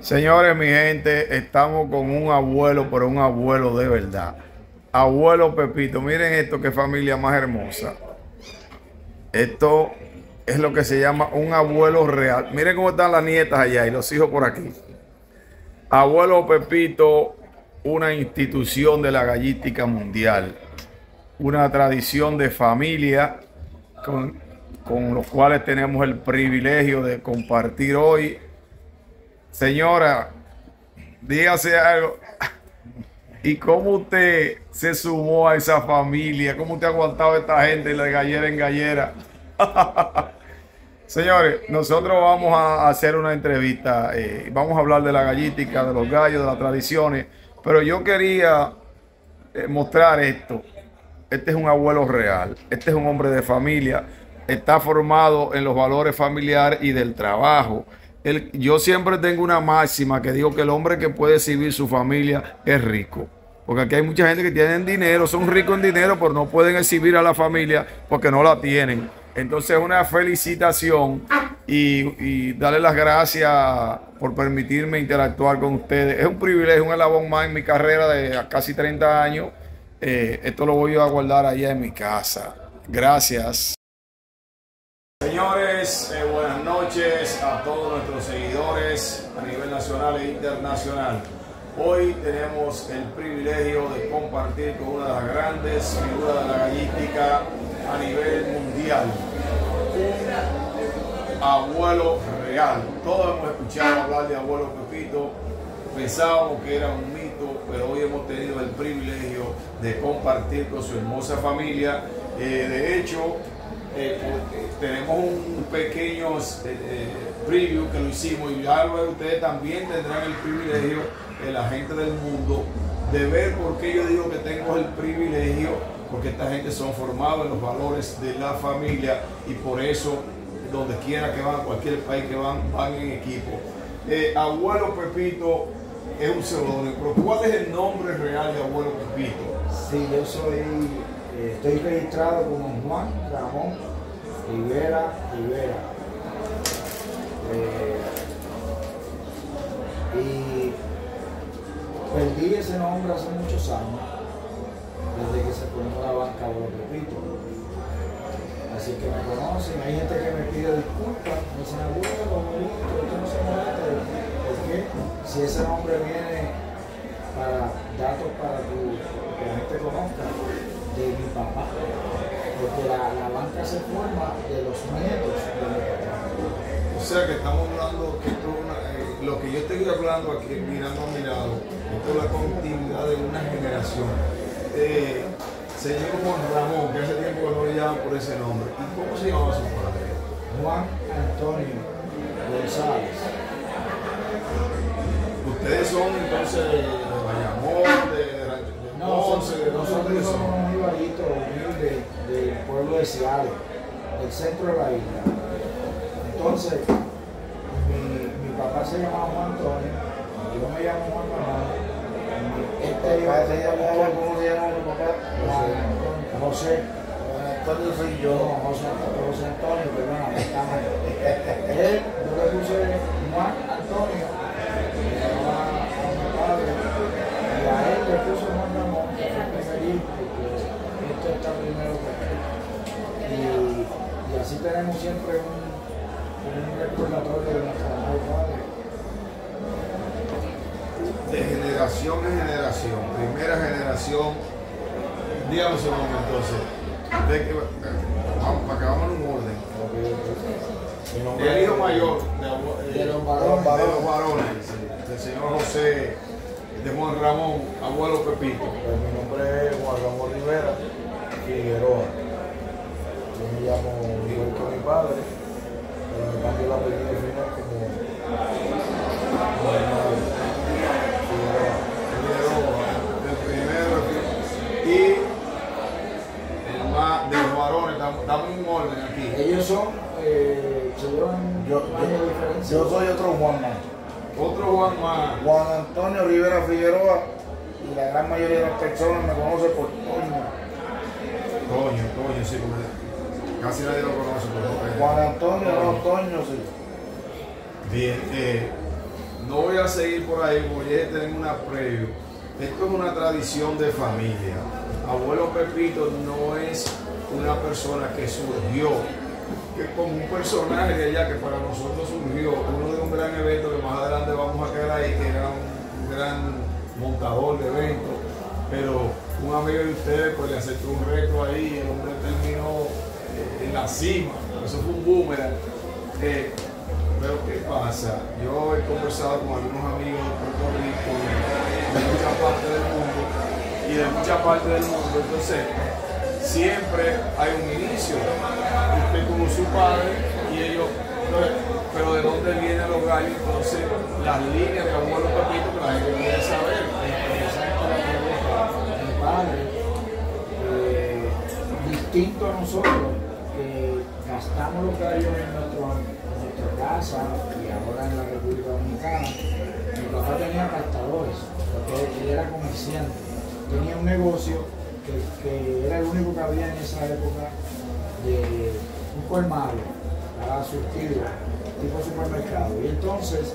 Señores, mi gente, estamos con un abuelo, pero un abuelo de verdad. Abuelo Pepito, miren esto, qué familia más hermosa. Esto es lo que se llama un abuelo real. Miren cómo están las nietas allá y los hijos por aquí. Abuelo Pepito, una institución de la gallística mundial, una tradición de familia con, con los cuales tenemos el privilegio de compartir hoy. Señora, dígase algo. ¿Y cómo usted se sumó a esa familia? ¿Cómo usted ha aguantado a esta gente de gallera en gallera? Señores, nosotros vamos a hacer una entrevista. Vamos a hablar de la gallística, de los gallos, de las tradiciones. Pero yo quería mostrar esto. Este es un abuelo real. Este es un hombre de familia. Está formado en los valores familiares y del trabajo. Yo siempre tengo una máxima que digo que el hombre que puede servir su familia es rico. Porque aquí hay mucha gente que tienen dinero, son ricos en dinero, pero no pueden exhibir a la familia porque no la tienen. Entonces, una felicitación y darle las gracias por permitirme interactuar con ustedes. Es un privilegio, un eslabón más en mi carrera de casi 30 años. Esto lo voy a guardar allá en mi casa. Gracias. Señores, buenas noches a todos nuestros seguidores a nivel nacional e internacional. Hoy tenemos el privilegio de compartir con una de las grandes figuras de la gallística a nivel mundial, un abuelo real. Todos hemos escuchado hablar de abuelo Pepito, pensábamos que era un mito, pero hoy hemos tenido el privilegio de compartir con su hermosa familia. De hecho, tenemos un pequeño preview que lo hicimos y ya luego ustedes también tendrán el privilegio, la gente del mundo, de ver por qué yo digo que tengo el privilegio, porque esta gente son formados en los valores de la familia y por eso donde quiera que van, a cualquier país que van en equipo. Abuelo Pepito es un seudónimo, pero ¿cuál es el nombre real de abuelo Pepito? Sí, yo estoy registrado como Juan Ramón Rivera. Y perdí ese nombre hace muchos años, desde que se pone la banca Abuelo Pepito. Así que me conocen, hay gente que me pide disculpas, me dicen abuelo, usted no se moleste, porque si ese nombre viene para datos para que la gente conozca de mi papá, porque la banca se forma de los nietos de mi papá. O sea que estamos hablando que lo que yo estoy hablando aquí, mirando a mi lado, esto es la continuidad de una generación. Señor Juan Ramón, que hace tiempo que no le llaman por ese nombre. ¿Y cómo se llamaba su padre? Juan Antonio González. Ustedes son entonces de Bayamón, Nosotros somos un ibarito humilde del pueblo de Ciales, del centro de la isla. Entonces, mi papá se llamaba Juan Antonio, yo me llamo Juan Ramón. ¿Cómo se llama tu papá? José. Antonio soy yo. No, José Antonio, perdón, estamos. Él, yo le puse Juan Antonio, mi padre, y a él le puso Juan Ramón, que fue el primer hijo, porque esto está primero que él. Y así tenemos siempre un recordatorio de nuestro amado padre. De generación en generación, primera generación, dígame su nombre entonces, para que vamos en un orden. El hijo mayor De los varones, del señor José, de Juan Ramón, abuelo Pepito. Pues mi nombre es Juan Ramón Rivera Figueroa. Yo me llamo igual que mi padre, pero me cambió el apellido final como Y el más de los varones, damos un orden aquí. Ellos son, se llevan años de diferencia. yo soy otro Juan más. Otro Juan más. Juan Antonio Rivera Figueroa, y la gran mayoría de las personas me conocen por Toño. Toño, sí, porque casi nadie lo conoce. Pero, Juan Antonio, no Toño, sí. bien, no voy a seguir por ahí porque ya tenemos una previo. Esto es una tradición de familia. Abuelo Pepito no es una persona que surgió, que como un personaje de allá que para nosotros surgió, uno de un gran evento que más adelante vamos a quedar ahí, que era un gran montador de eventos, pero un amigo de ustedes pues le aceptó un reto ahí y el hombre terminó en la cima. Eso fue un boomerang. Pero ¿qué pasa? Yo he conversado con algunos amigos de Puerto Rico, de muchas partes del mundo y de muchas partes del mundo, entonces siempre hay un inicio. Usted como su padre y ellos, pero ¿de dónde vienen los gallos? Entonces las líneas de abuelo Pepito que la gente quiere saber. Mi padre, distinto a nosotros, que gastamos los gallos en nuestra casa y ahora en la República Dominicana, mi papá tenía gastadores, porque él era comerciante, tenía un negocio que era el único que había en esa época de un colmado para surtido, tipo supermercado, y entonces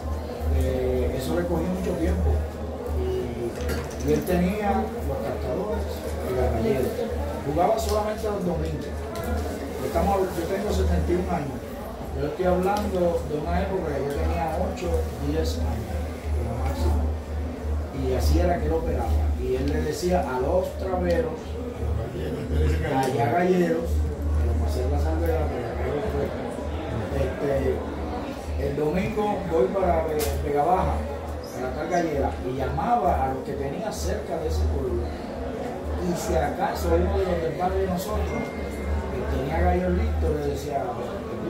eso le cogió mucho tiempo y él tenía los gastadores y las galletas, jugaba solamente los domingos. Yo tengo 71 años. Yo estoy hablando de una época que yo tenía 8, 10 años, como máximo. Y así era que él operaba. Y él le decía a los traveros, allá galleros, que los pasé la salvera, el domingo voy para Vega Baja, para tal gallera, y llamaba a los que tenía cerca de ese pueblo. Y si acaso uno de los del barrio de nosotros, que tenía gallos listos, le decía, yo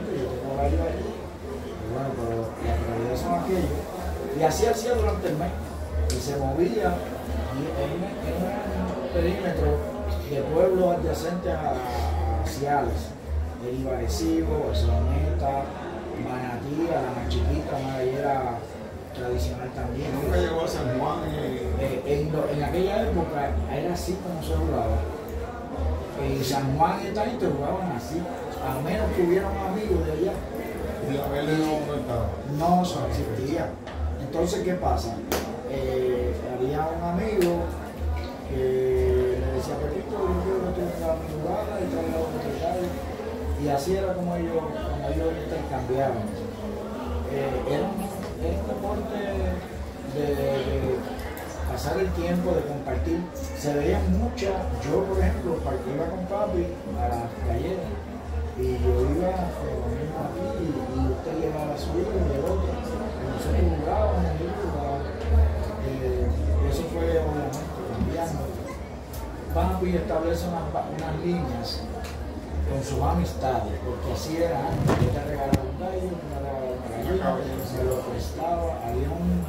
tengo gallos allí. Y bueno, pero la realidad son aquellos. Y así hacía durante el mes. Y se movía en un perímetro de pueblos adyacentes a Ciales. El Ibarecibo, Barceloneta, Manatí, a la más chiquita, una gallera tradicional también. Nunca llegó a San Juan. En aquella época era así como se jugaba. En San Juan y tal te jugaban así, a menos que hubiera un amigo de allá. Y la verde no estaba. No, eso no existía. Entonces, ¿qué pasa? Había un amigo que le decía, Pepito, yo quiero que tú vengas a mi jugada y traiga los secretarios. Y así era como ellos intercambiaban. Era un deporte de pasar el tiempo, de compartir. Se veían muchas. Yo, por ejemplo, iba con papi a las galletas y yo iba con mi mismo aquí y usted llevaba a su hijo y el otro. Y nosotros jugábamos, eso fue obviamente cambiando. Papi establece unas líneas con sus amistades, porque así era antes. Yo te regalaba un gallo, me regalaba una gallina, se lo prestaba, había una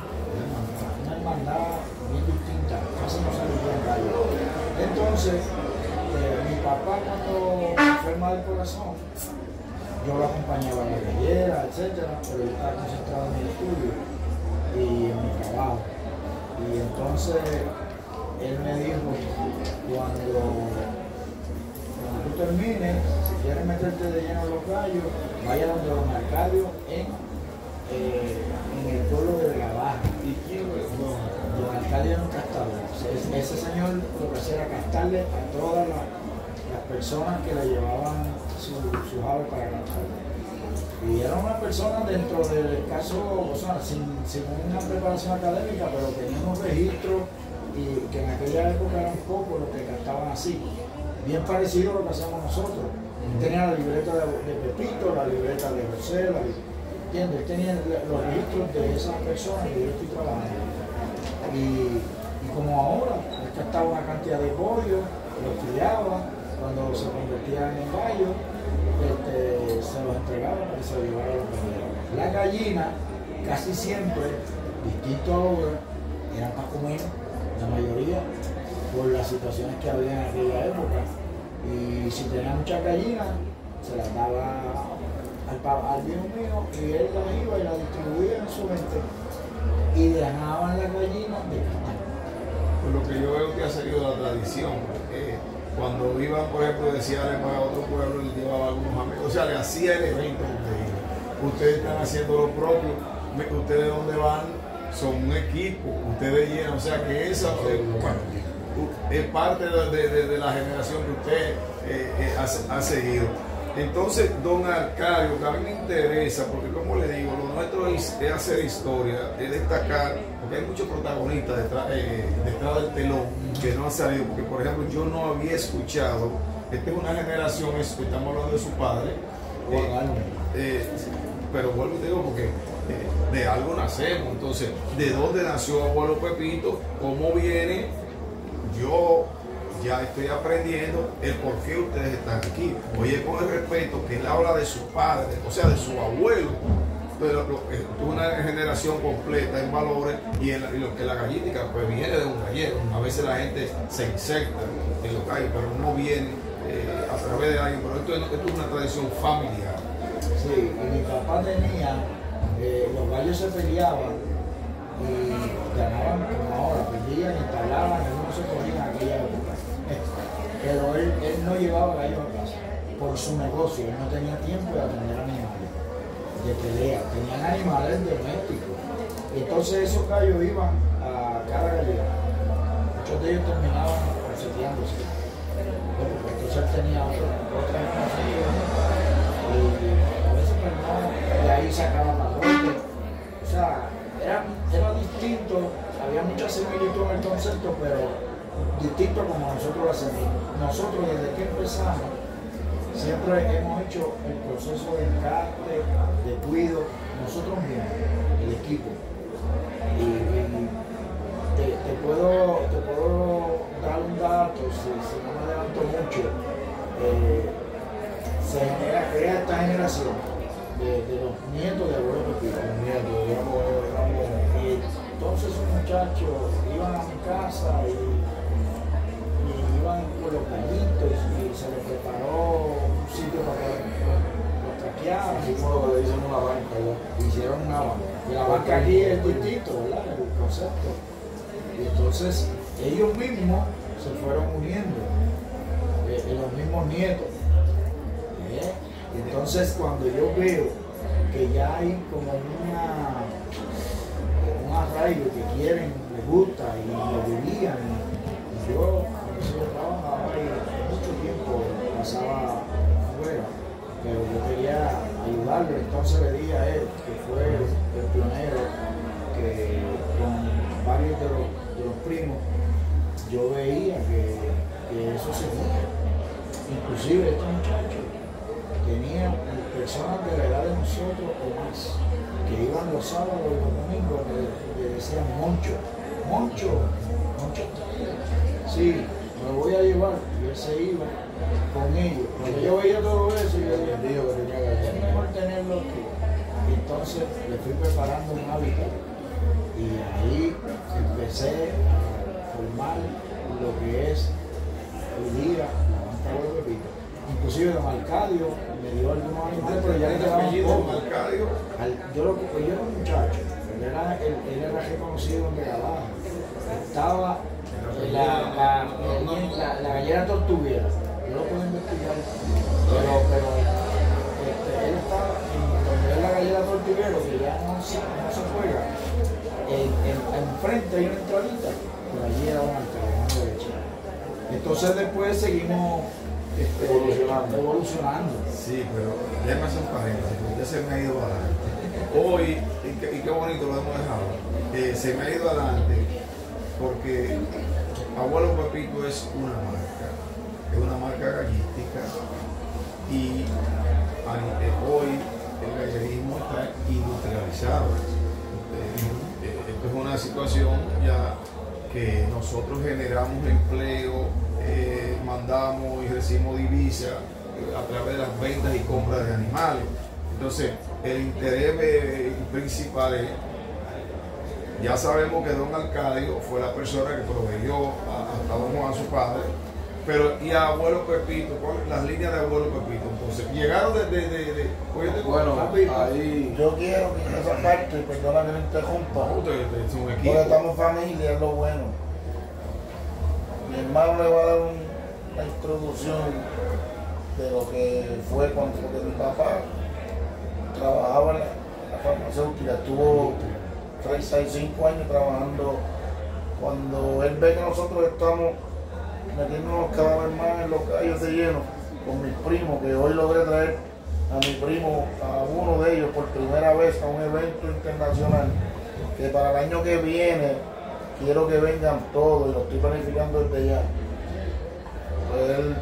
hermandad bien distinta, casi no se le gallo. Entonces, mi papá cuando enferma del corazón, yo lo acompañaba a la gallera, etcétera, pero yo estaba concentrado en mi estudio y en mi trabajo. Y entonces él me dijo, cuando tú termines, si quieres meterte de lleno a los gallos, vaya donde don Arcadio en el pueblo de Vega Baja. ¿Y quién es? Don Arcadio era un castador. Ese señor lo que hacía era castarle a todas las personas que le llevaban sus aves para castar. Y era una persona dentro del caso, o sea, sin una preparación académica, pero tenía unos registros y que en aquella época eran pocos los que castaban así. Bien parecido a lo que hacemos nosotros. Tenía la libreta de Pepito, la libreta de José, ¿entiendes? Tenía los registros de esas personas que yo estoy trabajando. Y como ahora, él castaba una cantidad de pollos, los criaba, cuando se convertían en gallos, se los entregaban para que se los llevaran a los galleros. Las gallinas, casi siempre, distinto a ahora, eran para comer, la mayoría, por las situaciones que había en aquella época. Y si tenía muchas gallinas, se las daba al viejo mío y él las iba y las distribuía en su mente y dejaban las gallinas de castar. Por lo que yo veo que ha salido la tradición, porque cuando iban, por ejemplo, de Ciales para otro pueblo, les llevaba algunos amigos, o sea, le hacía el evento. Ustedes están haciendo lo propio. ¿Ustedes dónde van? son un equipo, ustedes llenan, o sea que esa es parte de la generación que usted ha seguido. Entonces, don Arcadio, que a mí me interesa, porque como le digo, lo nuestro es hacer historia, es destacar, porque hay muchos protagonistas detrás del telón que no han salido, porque por ejemplo yo no había escuchado, esta es una generación, estamos hablando de su padre, pero vuelvo y te digo, porque de algo nacemos, entonces, ¿de dónde nació abuelo Pepito? ¿Cómo viene? Yo ya estoy aprendiendo el por qué ustedes están aquí. Oye, con el respeto que él habla de su padre, o sea, de su abuelo, pero tuvo una generación completa en valores y lo que la gallética pues viene de un gallero. A veces la gente se insecta en los gallos, pero no viene a través de alguien. Pero esto es una tradición familiar. Sí, y mi papá tenía, los gallos se peleaban y ganaban como ahora, perdían, instalaban y no se cogían en aquella época. Pero él no llevaba gallos a casa por su negocio, él no tenía tiempo de atender animales de pelea, tenían animales domésticos. Entonces esos gallos iban a cada gallera, muchos de ellos terminaban obsequiándose. Entonces él tenía otra información y a veces pues no, de ahí sacaban la corte. O sea, era distinto, había mucha similitud en el concepto, pero distinto como nosotros lo hacemos. Nosotros desde que empezamos siempre hemos hecho el proceso de encarte, de cuido, nosotros mismos, el equipo. Y te puedo dar un dato, si no me adelanto mucho, se crea esta generación de los nietos de abuelo Pepito. Entonces esos muchachos iban a mi casa y iban por los gallitos y se les preparó un sitio para que los traquearan. Hicimos lo que le dicen una banca, ¿verdad? Hicieron una banca. Y la banca aquí es distinto, ¿verdad? El concepto. Y entonces ellos mismos se fueron uniendo, los mismos nietos. Entonces cuando yo veo que ya hay como un arraigo que quieren, les gusta y lo vivían, y yo trabajaba y mucho tiempo pasaba afuera, pero yo quería ayudarlo, entonces le dije a él, que fue el pionero, que con varios de los primos, yo veía que eso se movía. Inclusive este muchacho tenía personas de la edad de nosotros o más, que iban los sábados y los domingos, le decían Moncho, sí, me voy a llevar, y él se iba con ellos. Cuando yo veía todo eso, yo dije, Dios, que tenía que es mejor tenerlo aquí. Y entonces le fui preparando un hábitat y ahí empecé a formar lo que es hoy día la banca de Pepito. Inclusive don Arcadio me dio algunos animales, pero ya le quedaban pocos. Yo era un muchacho, él era reconocido en Vegadaja. Estaba la gallera tortuguera, yo lo puedo investigar, pero él estaba donde es la gallera tortuguera, que ya no se juega, enfrente hay una entradita, por allí era un alcalde, derecha. Entonces después seguimos evolucionando. Sí, pero déjame hacer un paréntesis, porque ya se me ha ido adelante. Hoy, y qué bonito lo hemos dejado, se me ha ido adelante porque Abuelo Pepito es una marca gallística y hoy el gallerismo está industrializado. Esto es una situación ya que nosotros generamos empleo, mandamos y recibimos divisas a través de las ventas y compras de animales. Entonces, el interés principal es, ya sabemos que don Arcadio fue la persona que proveyó a don Juan, su padre, pero y a abuelo Pepito, las líneas de abuelo Pepito. Entonces, llegaron bueno, ahí yo quiero que en esa parte, perdona que me interrumpa, es un equipo. porque estamos en familia, es lo bueno. Mi hermano le va a dar una introducción de lo que fue porque mi papá trabajaba en la farmacéutica, estuvo 35 años trabajando. Cuando él ve que nosotros estamos metiéndonos cada vez más en los gallos de lleno con mis primos, que hoy logré traer a mi primo, a uno de ellos por primera vez a un evento internacional, que para el año que viene quiero que vengan todos y lo estoy planificando desde ya. Él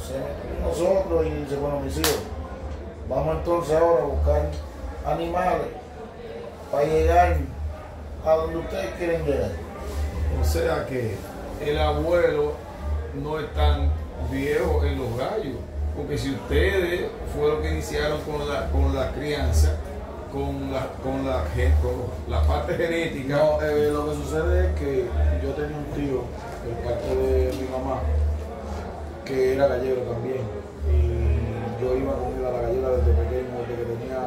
se metió con nosotros y dice, bueno, mis hijos, vamos entonces ahora a buscar animales para llegar a donde ustedes quieren llegar. O sea que el abuelo no es tan viejo en los gallos, porque si ustedes fueron los que iniciaron con la crianza, con la parte genética. No, lo que sucede es que yo tenía un tío, por parte de mi mamá, que era gallero también. Y yo iba con él a la gallera desde pequeño, desde que tenía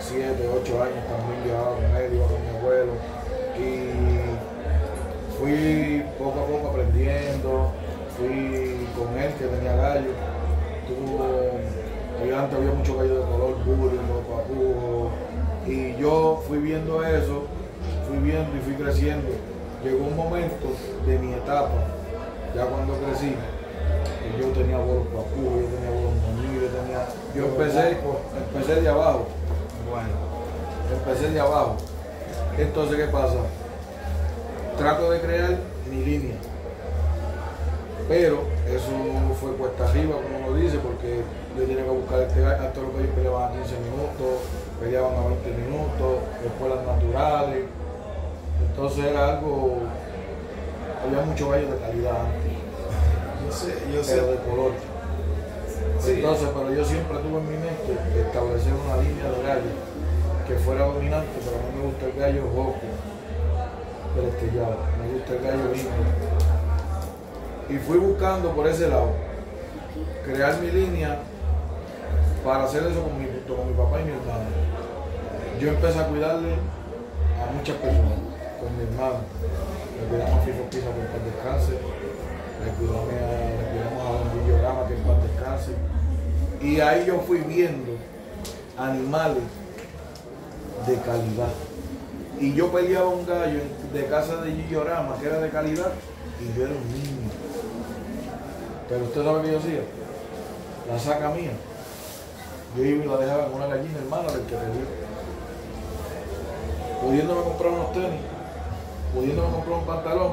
7, 8 años, también viajaba con él, iba con mi abuelo. Y fui poco a poco aprendiendo, fui con él que tenía gallos. Antes había muchos gallos de color, burro, papujo. Y yo fui viendo eso, fui viendo y fui creciendo. Llegó un momento de mi etapa, ya cuando crecí, que yo tenía abuelos papujos, yo tenía abuelos moñitos, yo empecé de abajo. Bueno, empecé de abajo. Entonces, ¿qué pasa? Trato de crear mi línea. Pero eso fue cuesta arriba, como uno dice, porque yo tenía que buscar este gallo, hasta los gallos peleaban a 15 minutos, peleaban a 20 minutos, después las naturales. Entonces era algo, había muchos gallos de calidad antes, pero de color. Sí. Entonces, pero yo siempre tuve en mi mente establecer una línea de gallos que fuera dominante, pero a mí me gusta el gallo rojo, del estrellado, me gusta el gallo lindo. Y fui buscando por ese lado, crear mi línea para hacer eso con mi papá y mi hermano. Yo empecé a cuidarle a muchas personas, con mi hermano. Le cuidamos a Fifo Pisa que en paz descanse, le cuidamos a Don Guillo Gama que en paz descanse. Y ahí yo fui viendo animales de calidad. Y yo peleaba un gallo de casa de Guillo Rama que era de calidad y yo era un niño. Pero usted sabe que yo hacía, la saca mía, yo iba y la dejaba con una gallina hermana del que pedí. Pudiéndome comprar unos tenis, pudiéndome comprar un pantalón,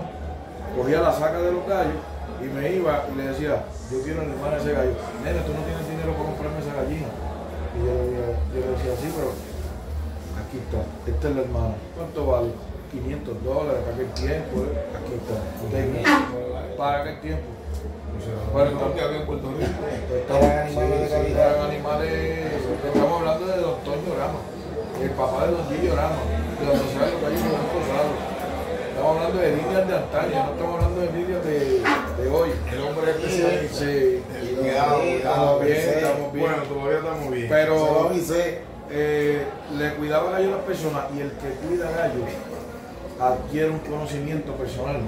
cogía la saca de los gallos y me iba y le decía, yo quiero a la hermana ese gallo. Nene, tú no tienes dinero para comprarme esa gallina. Y yo le decía, sí, pero aquí está, esta es la hermana. ¿Cuánto vale? $500 para aquel tiempo, aquí está. Para aquel tiempo. Bueno, que había en Puerto Rico. Eran animales, estamos hablando de Don Toño Rama, el papá de Don Guillo Rama, de la Sociedad de los Gallos de los Rosados. Estamos hablando de líneas de antaño, no estamos hablando de líneas de hoy. El hombre especial. Sí, estamos bien. Bueno, todavía estamos bien. Pero le cuidaba gallo a las personas y el que cuida gallo adquiere un conocimiento personal.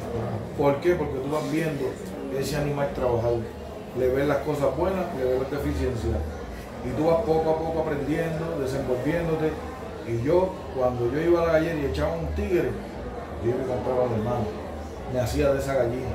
¿Por qué? Porque tú vas viendo ese animal trabajar, le ves las cosas buenas, le ves las deficiencias y tú vas poco a poco aprendiendo, desenvolviéndote. Y yo, cuando yo iba a la gallera y echaba un tigre, yo me compraba a mi hermano, me hacía de esa gallina